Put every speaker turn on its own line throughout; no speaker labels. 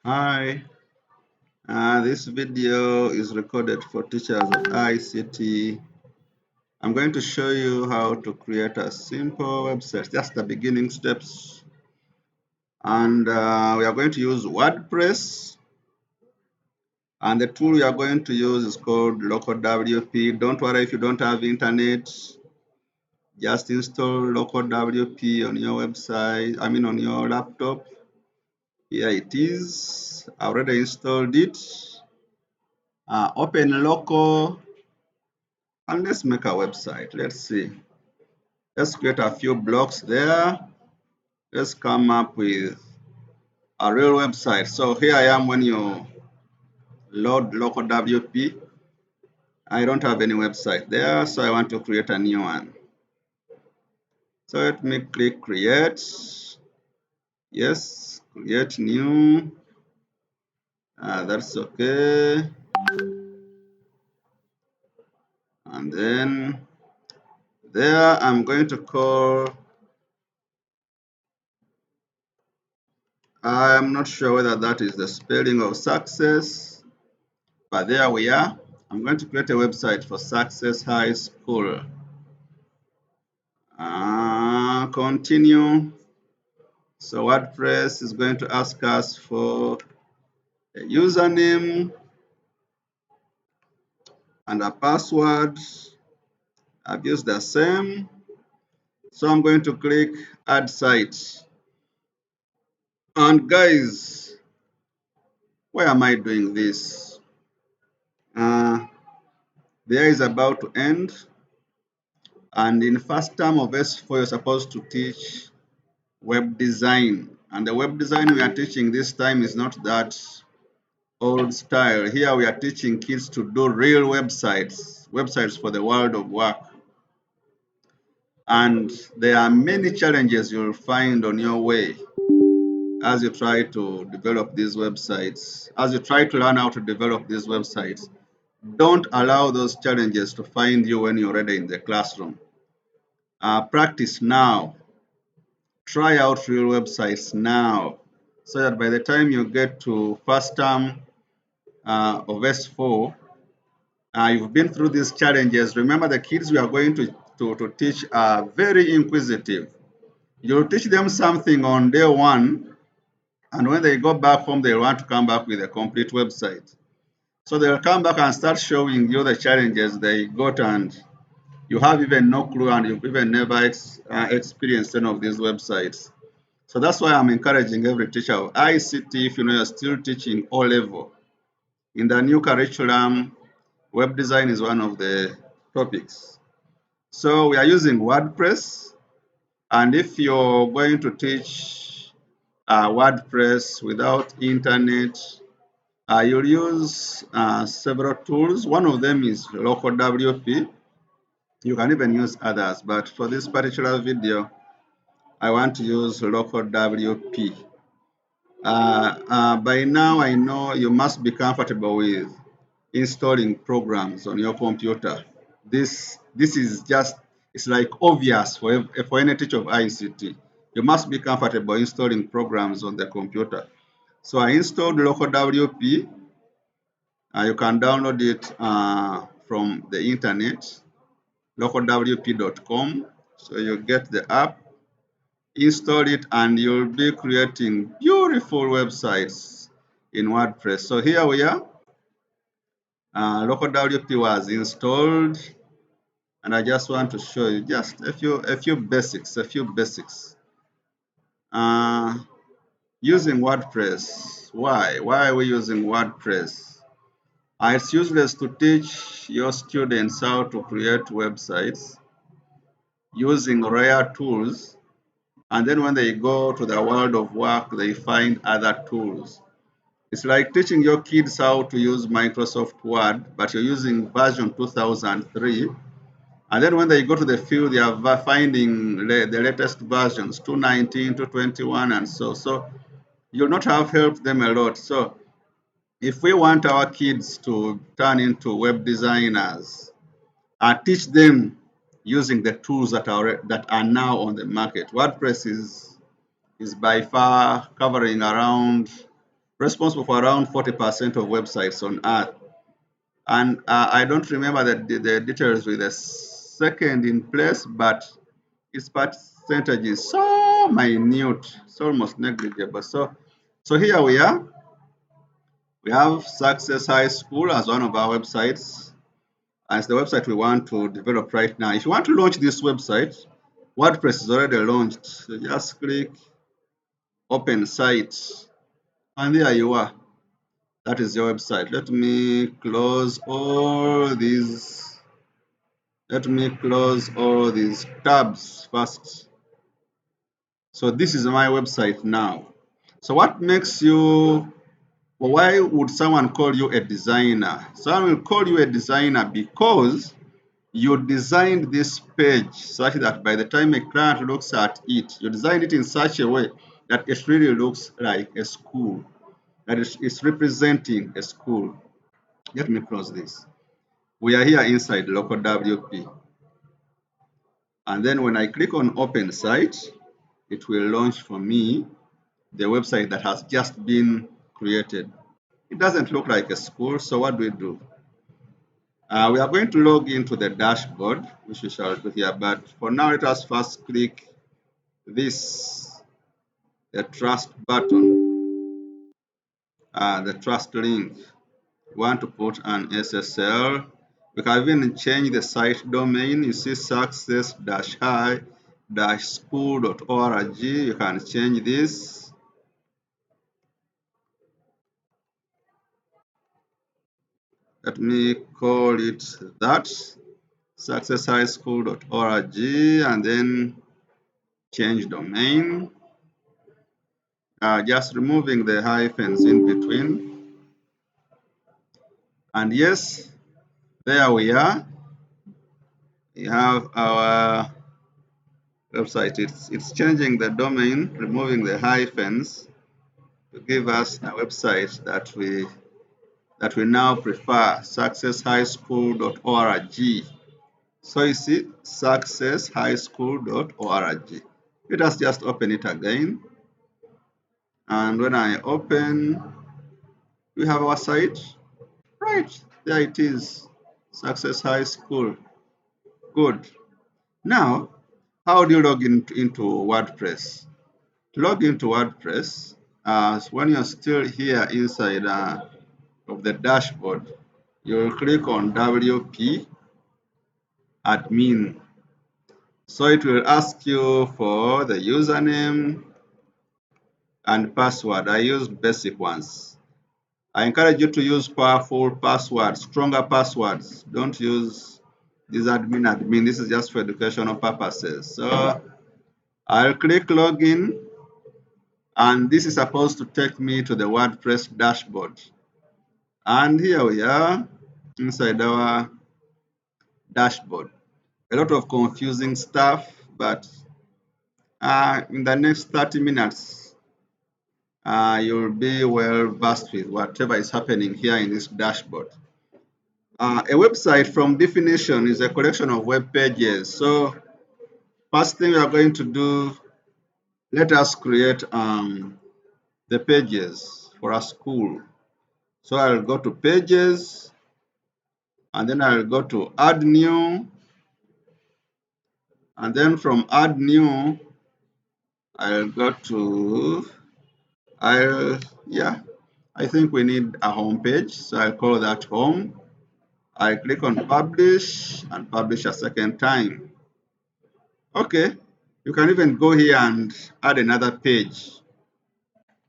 Hi, this video is recorded for teachers of ICT. I'm going to show you how to create a simple website, just the beginning steps. And we are going to use WordPress. And the tool we are going to use is called LocalWP. Don't worry if you don't have internet. Just install LocalWP on your website, on your laptop. Here it is. I already installed it. Open local. And let's make a website. Let's see. Let's create a few blocks there. Let's come up with a real website. So here I am when you load local WP. I don't have any website there, so I want to create a new one. So let me click create. Yes, create new. That's okay. And then there I'm going to call, I'm not sure whether that is the spelling of success, but there we are. I'm going to create a website for Success High School. Continue. So WordPress is going to ask us for a username and a password. I've used the same. So I'm going to click add site. And guys, why am I doing this? There is about to end. And in first term of S4, you're supposed to teach web design. And the web design we are teaching this time is not that old style. Here we are teaching kids to do real websites for the world of work. And there are many challenges you'll find on your way as you try to develop these websites, as you try to learn how to develop these websites. Don't allow those challenges to find you when you're already in the classroom. Practice now. Try out real websites now so that by the time you get to first term of S4, you've been through these challenges. Remember, the kids we are going to teach are very inquisitive. You'll teach them something on day one, and when they go back home, they want to come back with a complete website. So they'll come back and start showing you the challenges they got, and you have even no clue, and you've even never experienced any of these websites. So that's why I'm encouraging every teacher of ICT, if you know you're still teaching O level, in the new curriculum, web design is one of the topics. So we are using WordPress, and if you're going to teach WordPress without internet, you'll use several tools. One of them is LocalWP. You can even use others, but for this particular video, I want to use LocalWP. By now, I know you must be comfortable with installing programs on your computer. This is just, it's like obvious for any teacher of ICT. You must be comfortable installing programs on the computer. So I installed LocalWP. You can download it from the internet, localwp.com. So you get the app, install it, and you'll be creating beautiful websites in WordPress. So here we are. LocalWP was installed, and I just want to show you just a few basics. Using WordPress. Why are we using WordPress? It's useless to teach your students how to create websites using rare tools, and then when they go to the world of work, they find other tools. It's like teaching your kids how to use Microsoft Word, but you're using version 2003. And then when they go to the field, they are finding the latest versions, 219, 221, and so. So you'll not have helped them a lot. So if we want our kids to turn into web designers, teach them using the tools that are now on the market. WordPress is by far covering around responsible for around 40% of websites on earth. And I don't remember the details with the second in place, but its percentage is so minute, it's almost negligible. So here we are. We have Success High School as one of our websites, as the website we want to develop right now. If you want to launch this website, WordPress is already launched. So just click Open Site, and there you are. That is your website. Let me close all these. Let me close all these tabs first. So this is my website now. So what makes you, well, why would someone call you a designer? Someone will call you a designer because you designed this page such that by the time a client looks at it, you designed it in such a way that it really looks like a school, that it's representing a school. Let me close this. We are here inside LocalWP. And then when I click on Open Site, it will launch for me the website that has just been created. It doesn't look like a school, so what do we do? We are going to log into the dashboard, which we shall do here, but for now let us first click this, the trust button, the trust link. We want to put an SSL. We can even change the site domain. You see success-high-school.org. You can change this. Let me call it that, successhighschool.org, and then change domain. Just removing the hyphens in between. And yes, there we are. We have our website. It's changing the domain, removing the hyphens to give us a website that we now prefer, successhighschool.org. So you see, successhighschool.org. Let us just open it again. And when I open, we have our site. Right, there it is, Success High School. Good. Now, how do you log into WordPress? To log into WordPress, when you're still here inside of the dashboard, you'll click on WP admin. So it will ask you for the username and password. I used basic ones. I encourage you to use powerful passwords, stronger passwords. Don't use this admin. This is just for educational purposes. So I'll click login, and this is supposed to take me to the WordPress dashboard. And here we are inside our dashboard. A lot of confusing stuff, but in the next 30 minutes, you'll be well versed with whatever is happening here in this dashboard. A website, from definition, is a collection of web pages. So first thing we are going to do, let us create the pages for a school. So I'll go to pages, and then I'll go to add new, and then from add new, I'll go to, I think we need a home page, so I'll call that home. I click on publish and publish a second time. Okay, you can even go here and add another page.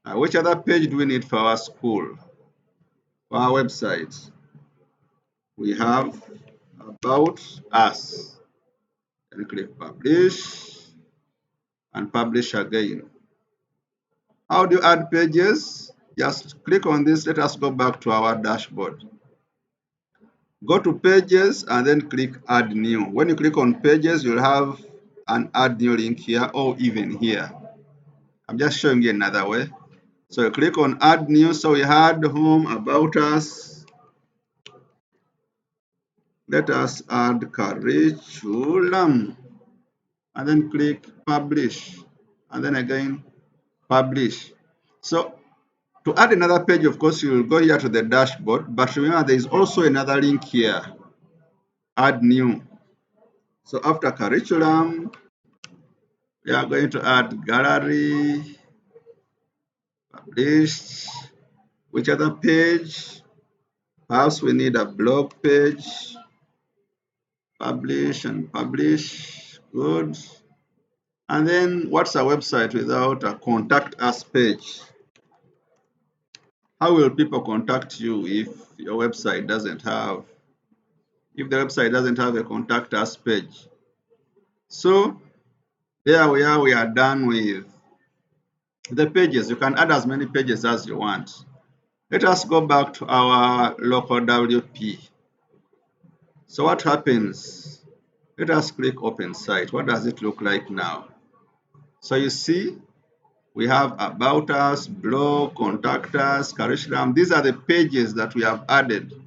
Which other page do we need for our school, for our website? We have about us. And click publish and publish again. How do you add pages? Just click on this. Let us go back to our dashboard. Go to pages and then click add new. When you click on pages, you'll have an add new link here, or even here. I'm just showing you another way. So you click on add new. So we had home, about us. Let us add curriculum and then click publish, and then again publish. So To add another page, of course, you will go here to the dashboard, but remember there is also another link here, add new. So after curriculum, we are going to add gallery, published. Which other page? Perhaps we need a blog page. Publish and publish. Good. And then what's a website without a contact us page? How will people contact you if your website doesn't have, if the website doesn't have a contact us page? So there we are done with the pages. You can add as many pages as you want. Let us go back to our local WP. So what happens? Let us click open site. What does it look like now? So you see, we have about us, blog, contact us, curriculum. These are the pages that we have added.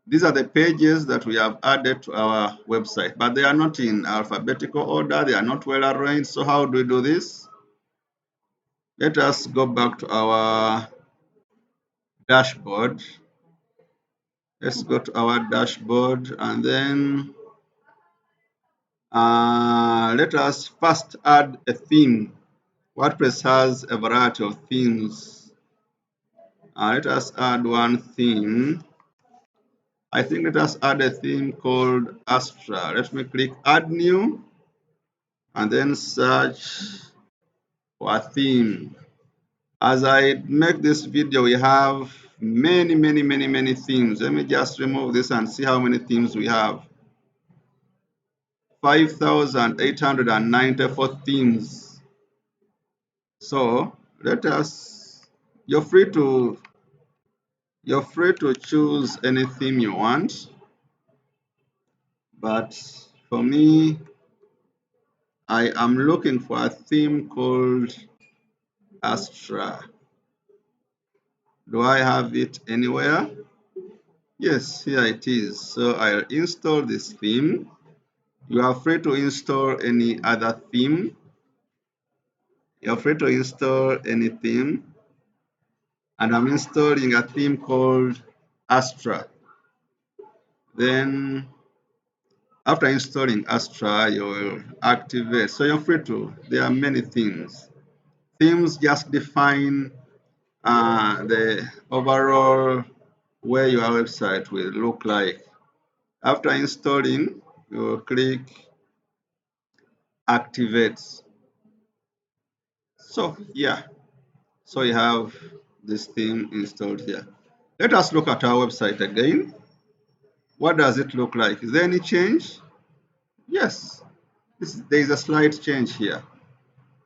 These are the pages that we have added to our website, but they are not in alphabetical order. They are not well arranged. So how do we do this? Let us go back to our dashboard. Let's go to our dashboard and then let us first add a theme. WordPress has a variety of themes. Let us add one theme. I think let us add a theme called Astra. Let me click add new and then search for a theme. As I make this video, we have many themes. Let me just remove this and see how many themes we have. 5,894 themes. So let us, you're free to choose any theme you want, but for me, I am looking for a theme called Astra. Do I have it anywhere? Yes, here it is. So I'll install this theme. You are free to install any other theme. You're free to install any theme. And I'm installing a theme called Astra. Then after installing Astra, you will activate. So you're free to. There are many themes. Themes just define the overall way your website will look like. After installing, you will click activate. So yeah, so you have this theme installed here. Let us look at our website again. What does it look like? Is there any change? Yes, there is a slight change here.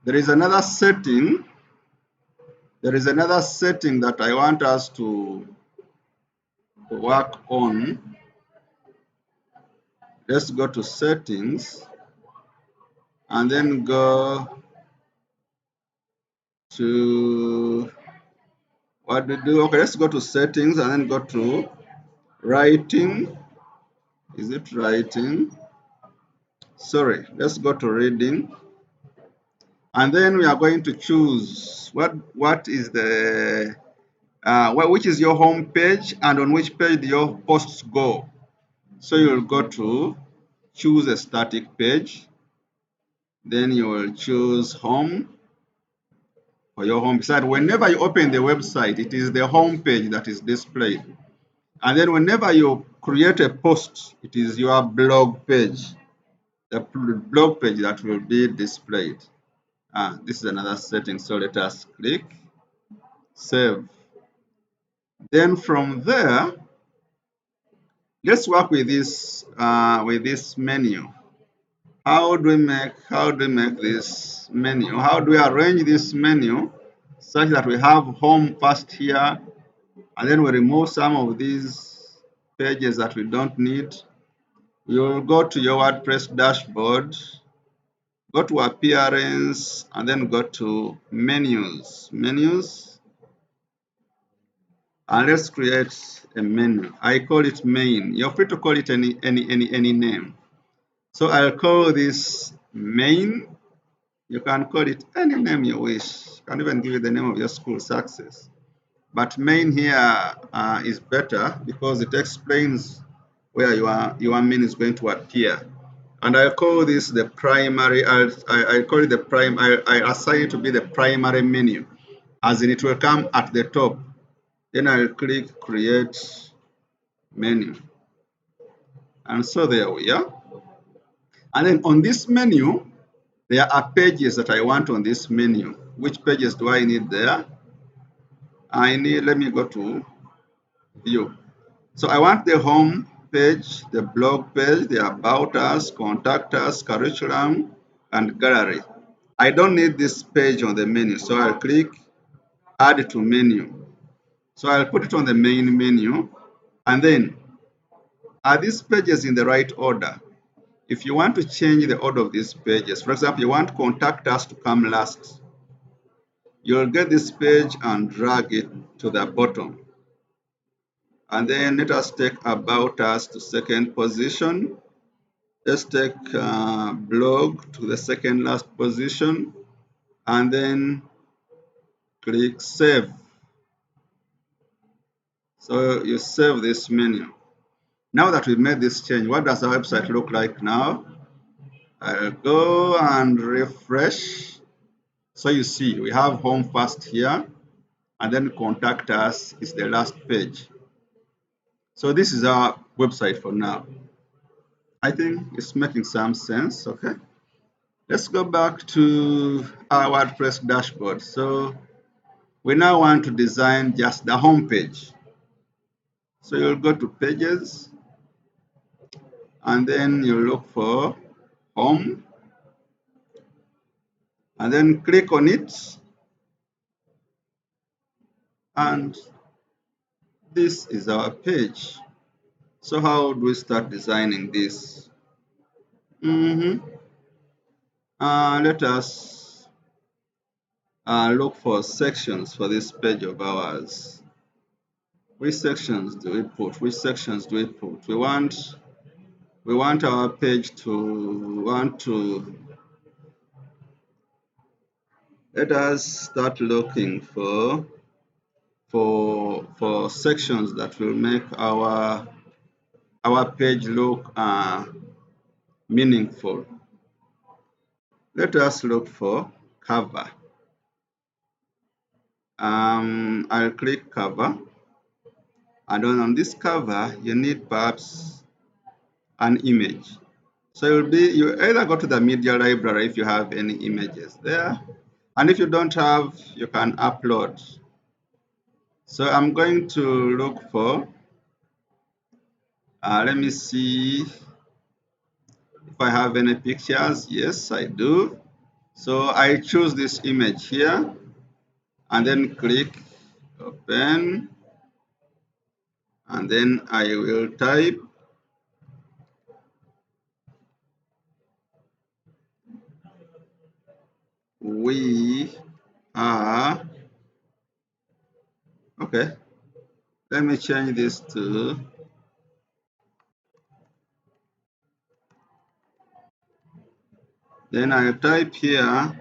There is another setting. There is another setting that I want us to work on. Let's go to settings and then go to what we do. Okay, let's go to settings and then go to writing. Is it writing? Sorry, let's go to reading. And then we are going to choose what is the which is your home page and on which page do your posts go. So you'll go to choose a static page. Then you will choose home for your home site. Whenever you open the website, it is the home page that is displayed. And then whenever you create a post, it is your blog page, the blog page that will be displayed. This is another setting. So let us click save. Then from there, let's work with this menu. How do we make this menu? How do we arrange this menu such that we have home first here, and then we remove some of these pages that we don't need? You'll go to your WordPress dashboard, go to appearance, and then go to menus. And let's create a menu. I call it main. You're free to call it any name. So I'll call this main. You can call it any name you wish. You can even give it the name of your school, Success. But main here is better because it explains where your main is going to appear. And I call this the primary. I call it the prime. I assign it to be the primary menu, as in it will come at the top. Then I'll click create menu, and so there we are. And then on this menu, there are pages that I want on this menu. Which pages do I need there? Let me go to view. So I want the home page, the blog page, the about us, contact us, curriculum, and gallery. I don't need this page on the menu, so I'll click add to menu. So I'll put it on the main menu, and then are these pages in the right order? If you want to change the order of these pages, for example, you want contact us to come last, you'll get this page and drag it to the bottom. And then let us take about us to second position. Let's take blog to the second last position, and then click save. So you save this menu. Now that we've made this change, what does our website look like now? I'll go and refresh. So you see, we have home first here, and then contact us is the last page. So this is our website for now. I think it's making some sense, okay? Let's go back to our WordPress dashboard. So we now want to design just the home page. So you'll go to pages, and then you look for home, and then click on it, and this is our page. So how do we start designing this? Let us look for sections for this page of ours. Which sections do we put? Which sections do we put? We want our page to let us start looking for sections that will make our page look meaningful. Let us look for cover. I'll click cover, and then on this cover you need perhaps an image. So you either go to the media library if you have any images there, and if you don't have, you can upload. So I'm going to look for let me see if I have any pictures. Yes, I do. So I choose this image here, and then click open, and then I will type we are okay. Let me change this to then I type here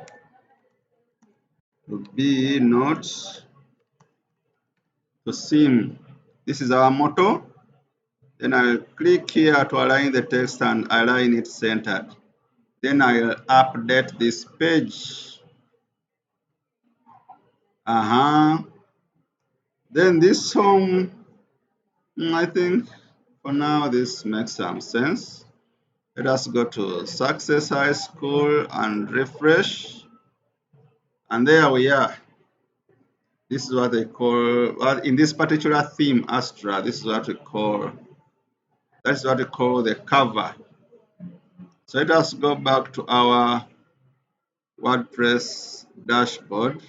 to be not to sim. This is our motto. Then I'll click here to align the text and align it centered. Then I'll update this page. Then this home, I think for now this makes some sense. Let us go to Success High School and refresh. And there we are. This is what they call, well, in this particular theme, Astra, this is what we call, that's what we call the cover. So let us go back to our WordPress dashboard.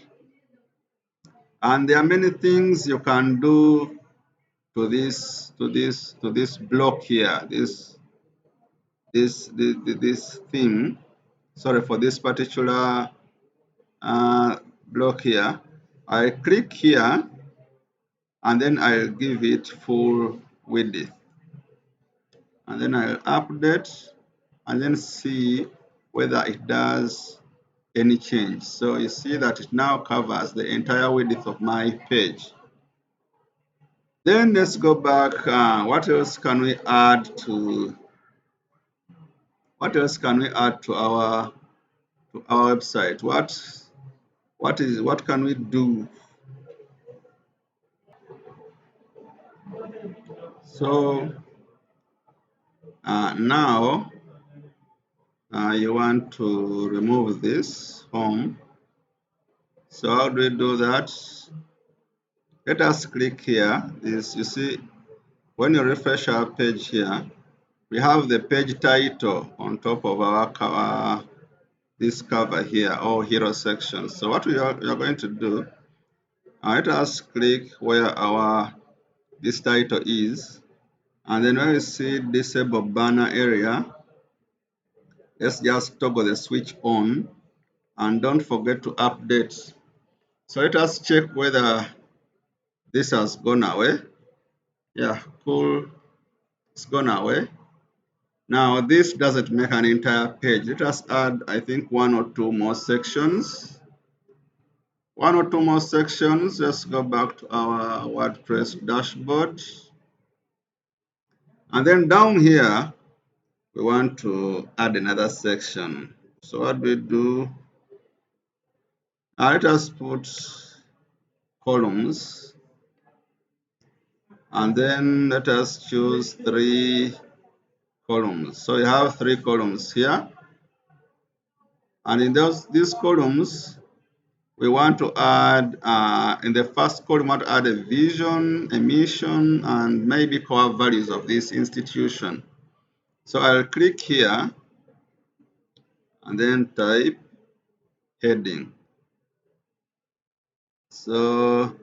And there are many things you can do to this block here, this theme. Sorry for this particular block here. I click here, and then I'll give it full width, and then I'll update, and then see whether it does any change. So you see that it now covers the entire width of my page. Then let's go back. What else can we add to our website? What can we do? So now you want to remove this home. So how do we do that? Let us click here. This, you see, when you refresh our page here, we have the page title on top of our cover, this cover here, or hero section. So what we are going to do, let us click where our this title is, and then when you see disable banner area, let's just toggle the switch on, and don't forget to update. So let us check whether this has gone away. Yeah, cool, it's gone away. Now this doesn't make an entire page. Let us add, I think, one or two more sections. Let's go back to our WordPress dashboard. And then down here, we want to add another section. So what we do, let us put columns. And then let us choose 3 columns. So you have 3 columns here. And in these columns, we want to add, in the first column, we want to add a vision, a mission, and maybe core values of this institution. So I'll click here and then type heading. So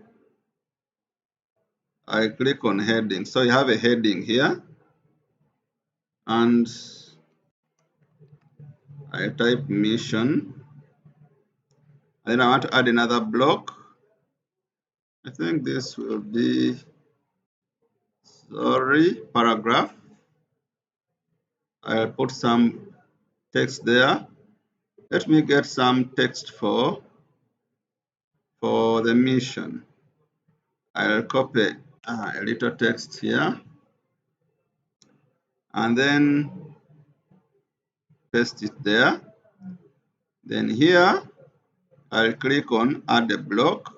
I click on heading. So you have a heading here, and I type mission. And then I want to add another block. I think this will be, paragraph. I'll put some text there. Let me get some text for the mission. I'll copy a little text here and then paste it there. Then here I'll click on add a block.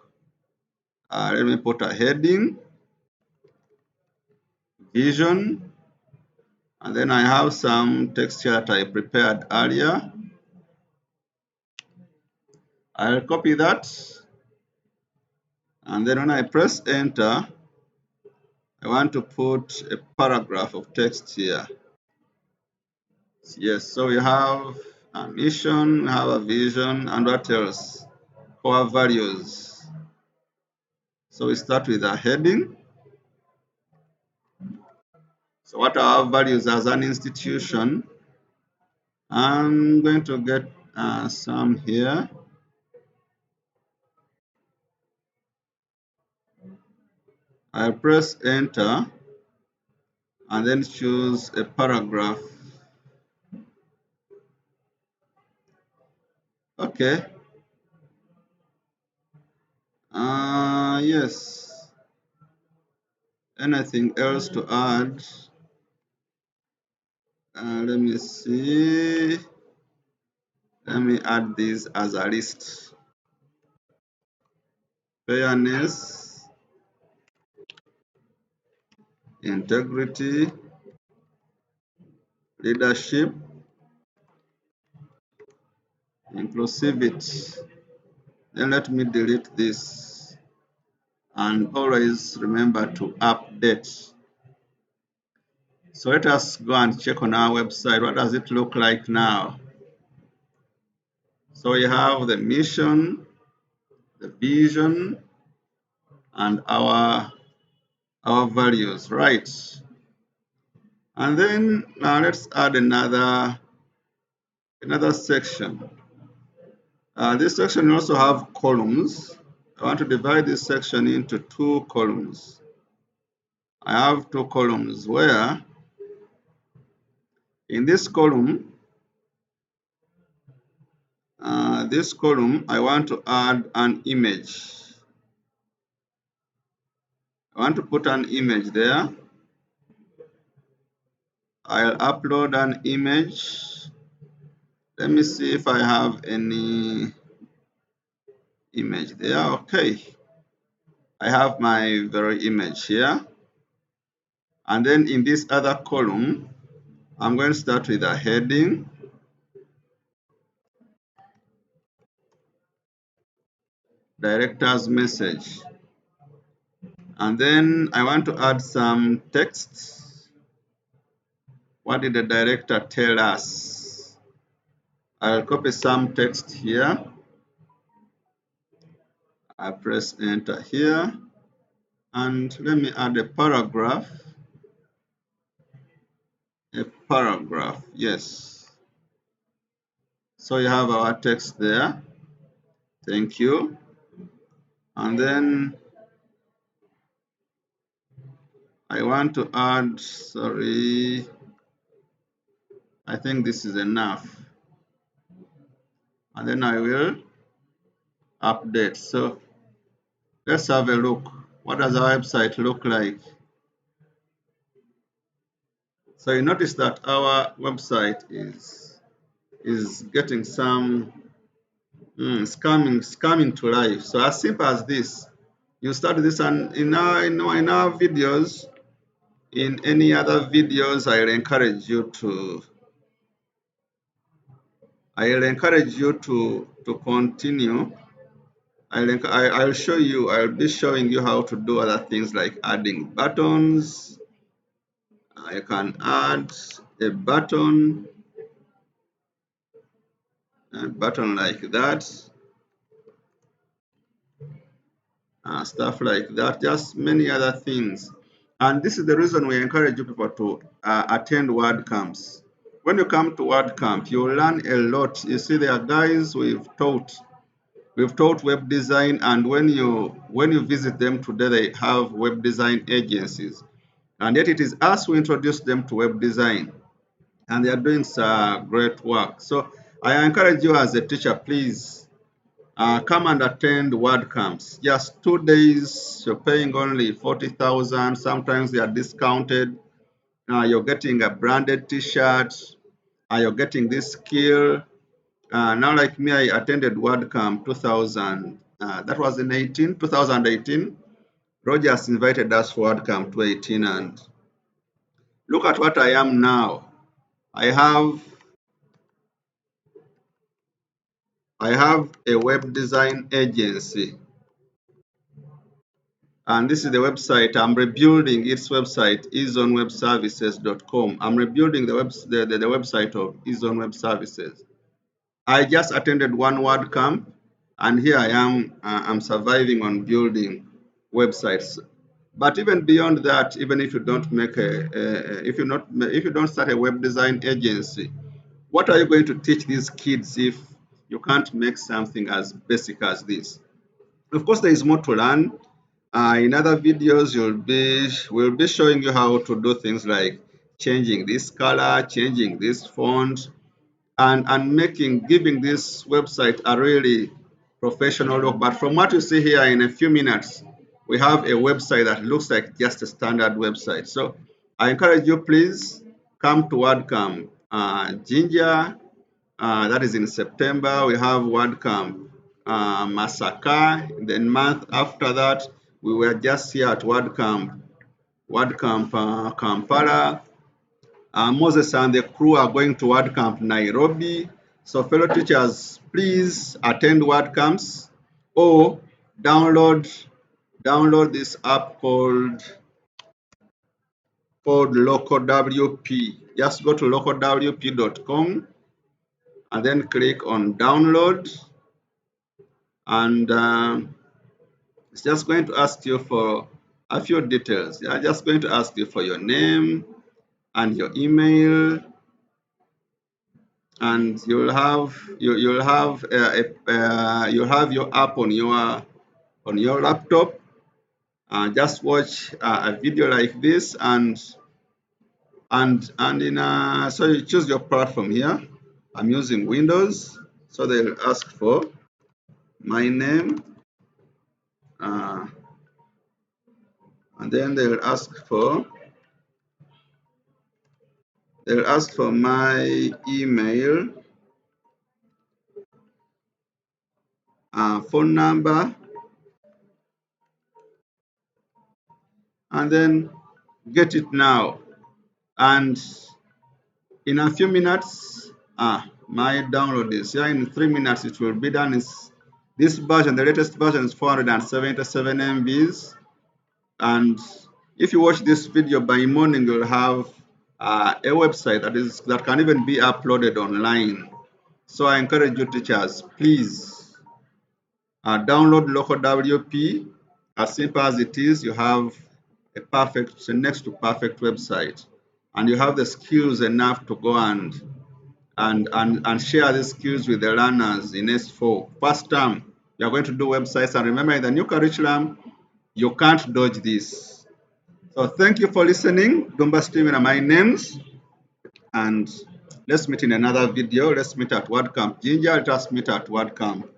Let me put a heading, vision, and then I have some text here that I prepared earlier. I'll copy that, and then when I press enter, I want to put a paragraph of text here. Yes, so we have a mission, we have a vision, and what else? Core values. So we start with a heading. So what are our values as an institution? I'm going to get some here. I press enter and then choose a paragraph. Okay. Yes. Anything else to add? Let me see. Let me add this as a list. Fairness, integrity, leadership, inclusivity. Then let me delete this and always remember to update. So let us go and check on our website. What does it look like now? So we have the mission, the vision, and our values, right? And then now let's add another section. This section will also have columns. I want to divide this section into 2 columns. I have 2 columns where in this column, I want to add an image. I want to put an image there. I'll upload an image. Let me see if I have any image there. Okay, I have my very image here. And then in this other column, I'm going to start with a heading. Director's message. And then I want to add some text. What did the director tell us? I'll copy some text here. I press enter here. And let me add a paragraph. A paragraph, yes. So you have our text there. Thank you. And then I want to add, sorry, I think this is enough. And then I will update. So let's have a look. What does our website look like? So you notice that our website is getting some coming to life. So as simple as this, you start this, and in our videos, in any other videos, I'll encourage you to continue. I'll show you. I'll be showing you how to do other things like adding buttons. You can add a button like that, stuff like that, just many other things. And this is the reason we encourage you people to attend WordCamps. When you come to WordCamp, you'll learn a lot. You see, there are guys we've taught web design, and when you visit them today, they have web design agencies, and yet it is us who introduced them to web design, and they are doing great work. So I encourage you as a teacher, please come and attend WordCamps. Just 2 days, you're paying only 40,000. Sometimes they are discounted. You're getting a branded T-shirt. You're getting this skill. Now, like me, I attended WordCamp 2000. That was in 2018. Rogers invited us for WordCamp 2018, and look at what I am now. I have a web design agency. And this is the website. I'm rebuilding its website, ezonwebservices.com. I'm rebuilding the website of Ezone Web Services. I just attended one WordCamp, and here I am. I'm surviving on building websites. But even beyond that, even if you don't make if you don't start a web design agency, what are you going to teach these kids if you can't make something as basic as this? Of course, there is more to learn. In other videos, we'll be showing you how to do things like changing this color, changing this font, and giving this website a really professional look. But from what you see here, in a few minutes, we have a website that looks like just a standard website. So I encourage you, please come to WordCamp. Ginger, that is in September. We have WordCamp Masaka. The month after that, we were just here at WordCamp Kampala. Moses and the crew are going to WordCamp Nairobi. So fellow teachers, please attend WordCamps or download this app called LocalWP. Just go to localwp.com and then click on download, and it's just going to ask you for a few details. They are just going to ask you for your name and your email, and you'll have your app on your laptop. Just watch a video like this, and so you choose your platform here. I'm using Windows, so they'll ask for my name, and and then they'll ask for my email, phone number, and then get it now. And in a few minutes, my download is here. In 3 minutes it will be done. This version, the latest version, is 477 MBs. And if you watch this video by morning, you'll have a website that can even be uploaded online. So I encourage you teachers, please download LocalWP. As simple as it is, you have a next to perfect website, and you have the skills enough to go and share these skills with the learners in S4. First term, you are going to do websites, and remember, in the new curriculum, you can't dodge this. So thank you for listening. Dumba Steven are my names, and let's meet in another video. Let's meet at WordCamp. Ginger, let us meet at WordCamp.